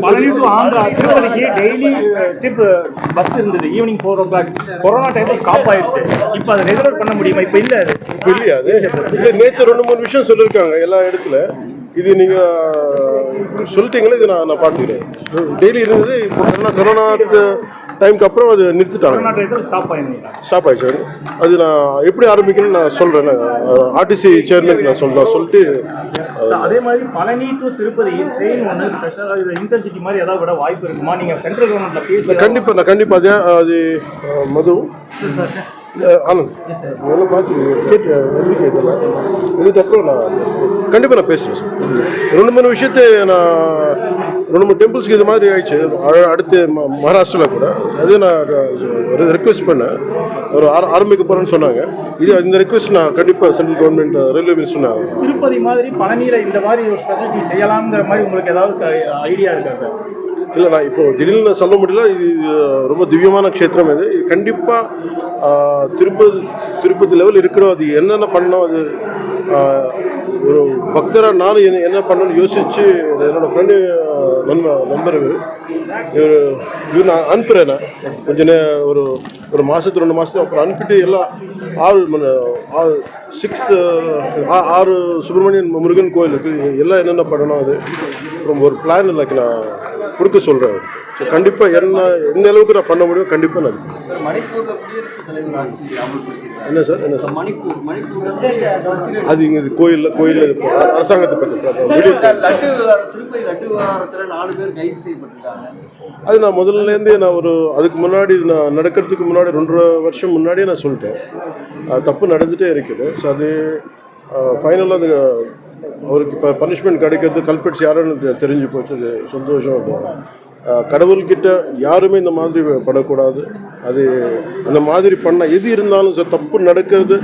Palani to Andhra திருப்பதிக்கு daily trip bus இருந்தது evening 4 o'clock. Corona டைம்ல ஸ்டாப் ஆயிடுச்சு. இப்போ அதை ரெகுலர் பண்ண முடியுமா? இப்போ இல்லை அது இல்லையா? அது நேற்று 2-3 விஷயம் சொல்லியிருக்காங்க எல்லா இடத்துல. இது நீங்கள் சொல்லிட்டீங்களே, இது நான் பார்த்துக்கிறேன். டெய்லி இருந்தது. இப்போ கொரோனா டைமுக்கு அப்புறம் அது நிறுத்திட்டாங்க. ஸ்டாப் ஆயிடுச்சு. அது நான் எப்படி ஆரம்பிக்கணும்னு நான் சொல்கிறேன். ஆர்டிசி சேர்மன் நான் சொல்லிட்டு அதே மாதிரி பழனி டு திருப்பதி ட்ரெயின் ஒன்று ஸ்பெஷலாக இது இன்டர்சிட்டி மாதிரி ஏதாவது விட வாய்ப்பு இருக்குமா? நீங்கள் சென்ட்ரல் கவர்மெண்ட்ல பேசி கண்டிப்பாக அது மது ஆனந்த் இதெல்லாம் பார்த்து இதுக்கப்புறம் நான் கண்டிப்பாக நான் பேசுகிறேன் சார். 2-3 விஷயத்தை நான் 2-3 டெம்பிள்ஸ்க்கு இது மாதிரி ஆயிடுச்சு. அடுத்து மகாராஷ்டிராவில் கூட அது நான் ரெக்வெஸ்ட் பண்ணேன். ஒரு ஆரம்பிக்க போகிறேன்னு சொன்னாங்க. இந்த ரெக்வெஸ்ட் நான் கண்டிப்பாக சென்ட்ரல் கவர்மெண்ட் ரயில்வே மினிஸ்டர் நான் திருப்பதி மாதிரி பழனியில் இந்த மாதிரி ஒரு ஸ்பெசிலிட்டி செய்யலாம்ங்கிற மாதிரி உங்களுக்கு ஏதாவது ஐடியா இருக்கா சார்? இல்லை, நான் இப்போ திடீர்னு சொல்ல முடியல. இது ரொம்ப திவ்யமான க்ஷேத்திரம். இது கண்டிப்பாக திருப்பதி லெவல் இருக்கிறோம். அது என்னென்ன பண்ணோம், அது ஒரு பக்தராக நானும் என்ன பண்ணணும்னு யோசித்து என்னோடய ஃப்ரெண்டு நண்பர் இவர் நான் அனுப்புகிறேன். நான் கொஞ்சம் ஒரு மாதத்துக்கு 2 மாதத்துக்கு அப்புறம் அனுப்பிட்டு எல்லாம் 6 சுப்பிரமணியன் முருகன் கோயில் இருக்குது. எல்லாம் என்னென்ன பண்ணணும் அது ரொம்ப ஒரு பிளான் இல்லை நான் கொடுக்க சொல்கிறேன். ஸோ கண்டிப்பாக எந்த அளவுக்கு நான் பண்ண முடியும் கண்டிப்பாக நான். என்ன சார் அது இங்கே கோயிலில் அரசாங்கத்தை பற்றி அது நான் முதல்லேருந்தே நான் அதுக்கு முன்னாடி நான் நடக்கிறதுக்கு முன்னாடி 2.5 வருஷம் முன்னாடியே நான் சொல்லிட்டேன். தப்பு நடந்துகிட்டே இருக்குது. ஸோ அது ஃபைனலாக அது அவருக்கு இப்போ பனிஷ்மெண்ட் கிடைக்கிறது கல்பெட்ஸ் யாருன்னு தெரிஞ்சு போச்சு. அது சந்தோஷம். கடவுள்கிட்ட யாருமே இந்த மாதிரி படக்கூடாது. அது அந்த மாதிரி பண்ண எது இருந்தாலும் சார் தப்பு நடக்கிறது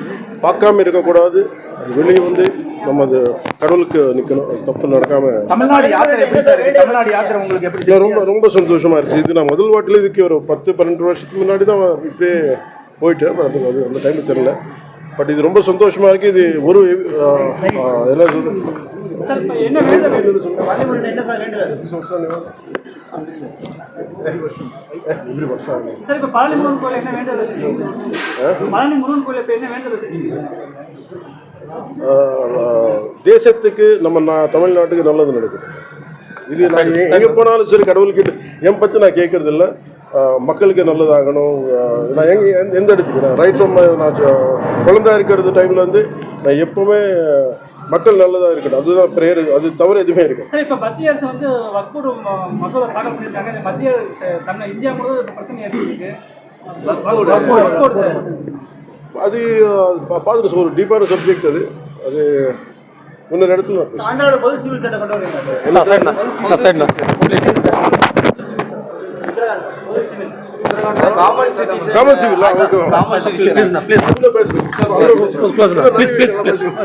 பார்க்காம இருக்கக்கூடாது. அது வெளியே நம்ம அது கடவுளுக்கு நிற்கணும். தப்பு நடக்காம. ரொம்ப சந்தோஷமா இருக்கு. இது நான் முதல் வாட்டில் இதுக்கு ஒரு 10-12 வருஷத்துக்கு முன்னாடி தான் இப்படியே போயிட்டேன். அது அந்த டைம் தெரியல. பட் இது ரொம்ப சந்தோஷமா இருக்கு. இது ஒரு என்ன சொல்றது தேசத்துக்கு நம்ம தமிழ்நாட்டுக்கு நல்லது நடக்குது. இது நான் எங்கே போனாலும் சரி கடவுள்கிட்ட என் பற்றி நான் கேட்கறது இல்லை. மக்களுக்கு நல்லதாகணும். நான் எந்த இடத்துக்கு ரைட் ஃப்ரம் நான் குழந்தை இருக்கிறது டைம்லேருந்து நான் எப்போவுமே மக்கள் நல்லதாக இருக்கட்டும், அதுதான் ப்ரேயர். அது தவிர எதுவுமே இருக்கு. இப்போ மத்திய அரசு வக்ஃபு மசோதா தாக்கல் பண்ணியிருக்காங்க. மத்திய இந்தியா முழுவதும் பிரச்சனை ஏற்பட்டிருக்கு. அது பார்த்துட்டு ஒரு டீப்பான சப்ஜெக்ட். அது முன்னொரு இடத்துல சிவில் சட்டம் கொண்டு வரீங்க. Common civil. Please.